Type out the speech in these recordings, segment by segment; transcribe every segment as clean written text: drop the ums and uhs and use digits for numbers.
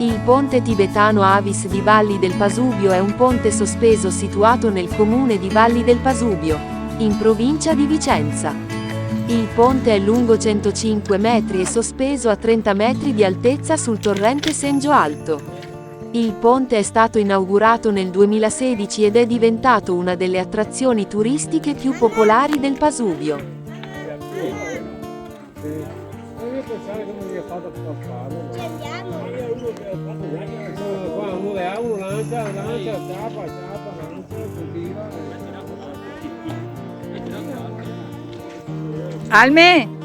Il ponte tibetano Avis di Valli del Pasubio è un ponte sospeso situato nel comune di Valli del Pasubio, in provincia di Vicenza. Il ponte è lungo 105 metri e sospeso a 30 metri di altezza sul torrente Sengio Alto. Il ponte è stato inaugurato nel 2016 ed è diventato una delle attrazioni turistiche più popolari del Pasubio. Io pensare come mi ha fatto a farlo. Ci andiamo. Qua uno le ha, uno lancia, ciapa, lancia, coltiva. Alme!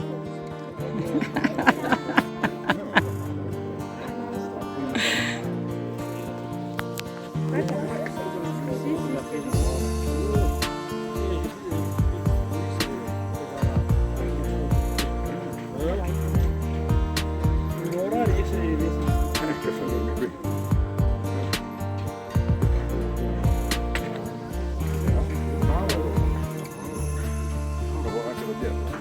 Ora riesce Che sono qui. Anche lo dietro.